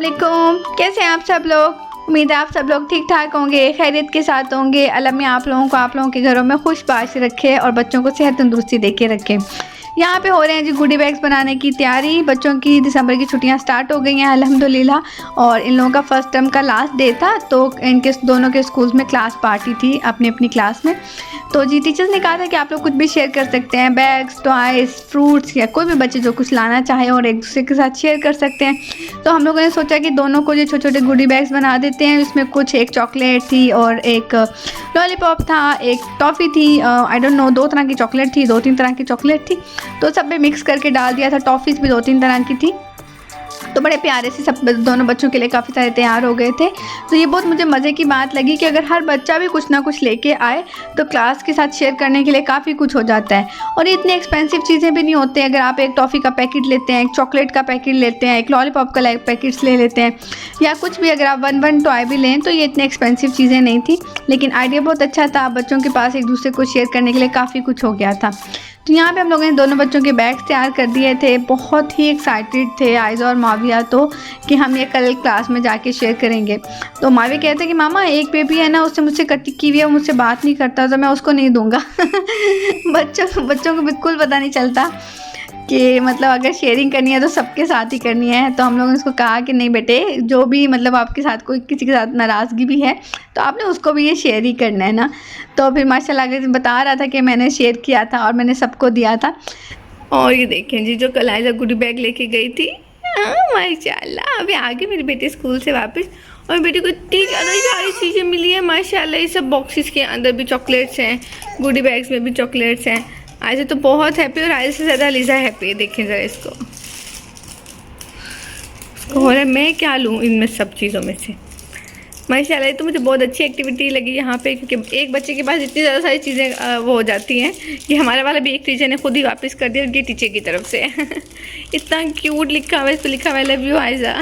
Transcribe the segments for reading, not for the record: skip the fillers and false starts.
वालेकुम, कैसे हैं आप सब लोग। उम्मीद है आप सब लोग ठीक ठाक होंगे, खैरियत के साथ होंगे। अल्लाह में आप लोगों को आप लोगों के घरों में खुशबाश रखे और बच्चों को सेहत तंदुरुस्ती दे के रखे। यहाँ पे हो रहे हैं जी गुडी बैग्स बनाने की तैयारी। बच्चों की दिसंबर की छुट्टियाँ स्टार्ट हो गई हैं अल्हम्दुलिल्लाह, और इन लोगों का फर्स्ट टर्म का लास्ट डे था, तो इनके दोनों के स्कूल्स में क्लास पार्टी थी अपनी अपनी क्लास में। तो जी टीचर्स ने कहा था कि आप लोग कुछ भी शेयर कर सकते हैं, बैग्स, टॉयज़, फ्रूट्स या कोई भी बच्चे जो कुछ लाना चाहे और एक दूसरे के साथ शेयर कर सकते हैं। तो हम लोगों ने सोचा कि दोनों को जो छोटे छोटे गुडी बैग्स बना देते हैं। इसमें कुछ एक चॉकलेट थी और एक लॉलीपॉप था, एक टॉफ़ी थी, आई डोंट नो, 2 तरह की चॉकलेट थी, 2-3 तरह की चॉकलेट थी, तो सब में मिक्स करके डाल दिया था। टॉफ़ीज़ भी 2-3 तरह की थी, तो बड़े प्यारे से सब दोनों बच्चों के लिए काफ़ी सारे तैयार हो गए थे। तो ये बहुत मुझे मज़े की बात लगी कि अगर हर बच्चा भी कुछ ना कुछ लेके आए तो क्लास के साथ शेयर करने के लिए काफ़ी कुछ हो जाता है। और ये इतनी एक्सपेंसिव चीज़ें भी नहीं होती। अगर आप एक टॉफ़ी का पैकेट लेते हैं, एक चॉकलेट का पैकेट लेते हैं, एक लॉलीपॉप का पैकेट्स ले लेते हैं, या कुछ भी अगर आप वन टॉय भी लें, तो ये इतनी एक्सपेंसिव चीज़ें नहीं थी। लेकिन आइडिया बहुत अच्छा था, बच्चों के पास एक दूसरे को शेयर करने के लिए काफ़ी कुछ हो गया था। तो यहाँ पे हम लोगों ने दोनों बच्चों के बैग्स तैयार कर दिए थे। बहुत ही एक्साइटेड थे आयज़ा और माविया तो कि हम ये कल क्लास में जाके शेयर करेंगे। तो माविया कहते कि मामा एक बेबी है ना, उससे मुझसे कटी की हुई है, मुझसे बात नहीं करता, तो मैं उसको नहीं दूँगा। बच्चों को बिल्कुल पता नहीं चलता कि मतलब अगर शेयरिंग करनी है तो सबके साथ ही करनी है। तो हम लोगों ने उसको कहा कि नहीं बेटे, जो भी मतलब आपके साथ कोई किसी के साथ नाराज़गी भी है तो आपने उसको भी ये शेयर ही करना है ना। तो फिर माशाल्लाह बता रहा था कि मैंने शेयर किया था और मैंने सबको दिया था। और ये देखें जी, जो कल आयज़ा गुडी बैग लेके गई थी, माशाल्लाह अभी आ गई मेरी बेटी स्कूल से वापस, और बेटी को इतनी ज़्यादा सारी चीज़ें मिली है माशाल्लाह। ये सब बॉक्सेस के अंदर भी चॉकलेट्स हैं, गुडी बैग्स में भी चॉकलेट्स हैं। आयज़ा तो बहुत हैप्पी, और आयज़ा से ज़्यादा लीज़ा हैप्पी है। देखें ज़रा इसको हो रहा है मैं क्या लूँ इनमें सब चीज़ों में से। माशाल्लाह तो मुझे बहुत अच्छी एक्टिविटी लगी यहाँ पे, क्योंकि एक बच्चे के पास इतनी ज़्यादा सारी चीज़ें वो हो जाती हैं कि हमारे वाला भी एक टीचर ने खुद ही वापस कर दिया उनके टीचर की तरफ से। इतना क्यूट लिखा हुआ है, इस पर लिखा हुआ है लव यू आयज़ा।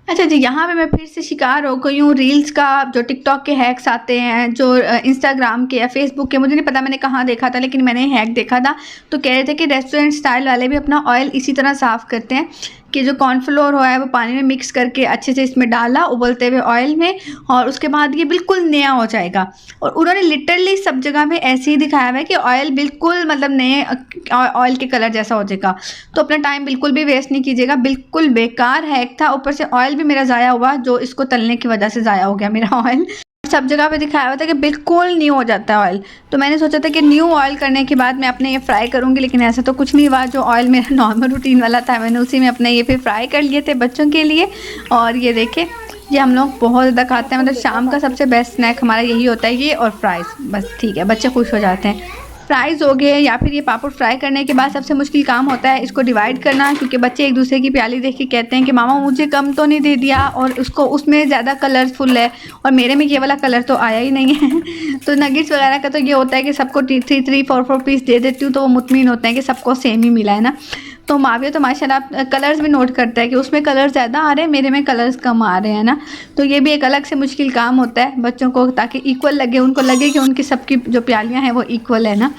अच्छा जी, यहाँ पे मैं फिर से शिकार हो गई हूँ रील्स का। जो टिकटॉक के हैक्स आते हैं, जो इंस्टाग्राम के या फेसबुक के, मुझे नहीं पता मैंने कहाँ देखा था, लेकिन मैंने हैक देखा था। तो कह रहे थे कि रेस्टोरेंट स्टाइल वाले भी अपना ऑयल इसी तरह साफ़ करते हैं कि जो कॉर्नफ्लोर हो है वो पानी में मिक्स करके अच्छे से इसमें डाला उबलते हुए ऑयल में, और उसके बाद ये बिल्कुल नया हो जाएगा। और उन्होंने लिटरली सब जगह पे ऐसे ही दिखाया हुआ है कि ऑयल बिल्कुल मतलब नए ऑयल के कलर जैसा हो जाएगा। तो अपना टाइम बिल्कुल भी वेस्ट नहीं कीजिएगा, बिल्कुल बेकार हैक था। ऊपर से ऑयल भी मेरा ज़ाया हुआ, जो इसको तलने की वजह से ज़ाया हो गया मेरा ऑयल। सब जगह पे दिखाया हुआ था कि बिल्कुल न्यू हो जाता है ऑयल। तो मैंने सोचा था कि न्यू ऑयल करने के बाद मैं अपने ये फ्राई करूँगी, लेकिन ऐसा तो कुछ नहीं हुआ। जो ऑयल मेरा नॉर्मल रूटीन वाला था, मैंने उसी में अपने ये फिर फ्राई कर लिए थे बच्चों के लिए। और ये देखें, ये हम लोग बहुत ज़्यादा खाते हैं, मतलब शाम का सबसे बेस्ट स्नैक हमारा यही होता है, ये और फ्राइज़। बस ठीक है, बच्चे खुश हो जाते हैं। फ्राइज़ हो गए, या फिर ये पापड़ फ्राई करने के बाद सबसे मुश्किल काम होता है इसको डिवाइड करना, क्योंकि बच्चे एक दूसरे की प्याली देख के कहते हैं कि मामा मुझे कम तो नहीं दे दिया, और उसको उसमें ज़्यादा कलरफुल है और मेरे में ये वाला कलर तो आया ही नहीं है। तो नगेट्स वगैरह का तो ये होता है कि सबको 3-3, 4-4 पीस दे देती हूँ, तो वो मुतमिन होते हैं कि सबको सेम ही मिला है ना। तो माविया तो माशाल्लाह कलर्स भी नोट करता है कि उसमें कलर ज़्यादा आ रहे हैं, मेरे में कलर्स कम आ रहे हैं ना। तो ये भी एक अलग से मुश्किल काम होता है बच्चों को, ताकि इक्वल लगे, उनको लगे कि उनकी सबकी जो प्यालियाँ हैं वो इक्वल है ना।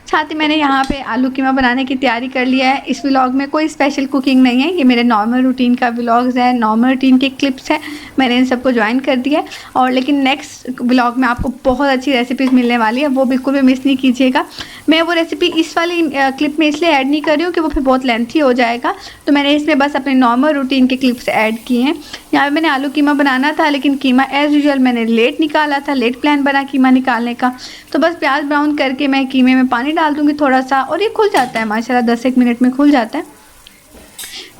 साथ ही मैंने यहाँ पे आलू कीमा बनाने की तैयारी कर लिया है। इस व्लॉग में कोई स्पेशल कुकिंग नहीं है, ये मेरे नॉर्मल रूटीन का व्लॉग्स है, नॉर्मल रूटीन के क्लिप्स हैं। मैंने इन सबको ज्वाइन कर दिया है, और लेकिन नेक्स्ट व्लॉग में आपको बहुत अच्छी रेसिपीज़ मिलने वाली है, वो बिल्कुल भी मिस नहीं कीजिएगा। मैं वो रेसिपी इस वाली क्लिप में इसलिए ऐड नहीं कर रही हूँ कि वो फिर बहुत लेंथी हो जाएगा, तो मैंने इसमें बस अपने नॉर्मल रूटीन के क्लिप्स ऐड किए हैं। यहाँ पर मैंने आलू कीमा बनाना था, लेकिन कीमा एज़ यूजुअल मैंने लेट निकाला था, लेट प्लान बना कीमा निकालने का। तो बस प्याज ब्राउन करके मैं कीमे में पानी डाल दूँगी थोड़ा सा, और ये खुल जाता है माशाल्लाह, 10-1 मिनट में खुल जाता है।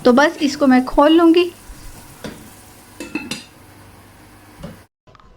तो बस इसको मैं खोल लूँगी।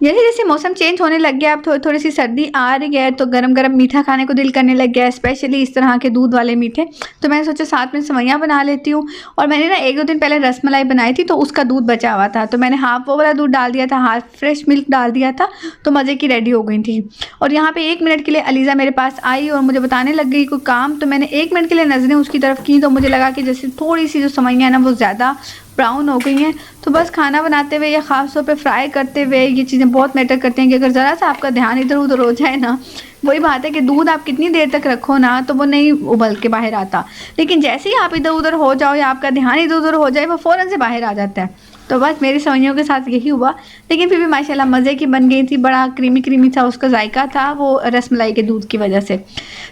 जैसे जैसे मौसम चेंज होने लग गया, अब थोड़ी सी सर्दी आ रही है, तो गरम गरम मीठा खाने को दिल करने लग गया है, स्पेशली इस तरह के दूध वाले मीठे। तो मैंने सोचा साथ में सेवइयाँ बना लेती हूँ। और मैंने ना 1-2 दिन पहले रसमलाई बनाई थी, तो उसका दूध बचा हुआ था, तो मैंने हाफ वो वाला दूध डाल दिया था, हाफ फ्रेश मिल्क डाल दिया था, तो मज़े की रेडी हो गई थी। और यहाँ पर 1 मिनट के लिए अलीज़ा मेरे पास आई और मुझे बताने लग गई कोई काम। तो मैंने 1 मिनट के लिए नज़रें उसकी तरफ की, तो मुझे लगा कि जैसे थोड़ी सी जो सेवइयाँ हैं ना वो ज़्यादा ब्राउन हो गई हैं। तो बस खाना बनाते हुए या ख़ास तौर पे फ्राई करते हुए ये चीज़ें बहुत मैटर करती हैं कि अगर ज़रा सा आपका ध्यान इधर उधर हो जाए ना, वही बात है कि दूध आप कितनी देर तक रखो ना तो वो नहीं उबल के बाहर आता, लेकिन जैसे ही आप इधर उधर हो जाओ या आपका ध्यान इधर उधर हो जाए वो फ़ौरन से बाहर आ जाता है। तो बस मेरी सवैयों के साथ यही हुआ, लेकिन फिर भी माशाल्लाह मज़े की बन गई थी, बड़ा क्रीमी क्रीमी था उसका जायका था वो रसमलाई के दूध की वजह से।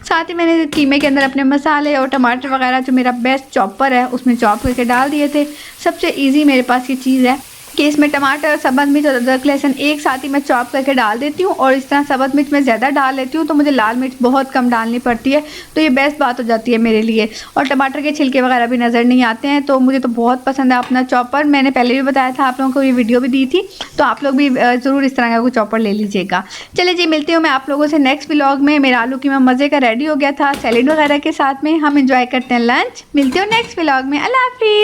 साथ ही मैंने कीमे के अंदर अपने मसाले और टमाटर वगैरह जो मेरा बेस्ट चॉपर है उसमें चॉप करके डाल दिए थे। सबसे ईजी मेरे पास ये चीज़ है कि इसमें टमाटर, सब्ज़ मिर्च और अदरक लहसुन एक साथ ही मैं चॉप करके डाल देती हूँ, और इस तरह सब्ज़ मिर्च मैं ज़्यादा डाल लेती हूँ तो मुझे लाल मिर्च बहुत कम डालनी पड़ती है, तो ये बेस्ट बात हो जाती है मेरे लिए। और टमाटर के छिलके वगैरह भी नज़र नहीं आते हैं, तो मुझे तो बहुत पसंद है अपना चॉपर। मैंने पहले भी बताया था आप लोगों को, ये वीडियो भी दी थी, तो आप लोग भी ज़रूर इस तरह का कोई चॉपर ले लीजिएगा। चलिए जी, मिलती हूँ मैं आप लोगों से नेक्स्ट व्लॉग में। मेरा आलू कीमा मज़े का रेडी हो गया था सैलेड वगैरह के साथ में, हम इंजॉय करते हैं लंच। मिलती हूँ नेक्स्ट व्लॉग में। अल्लाह हाफिज़।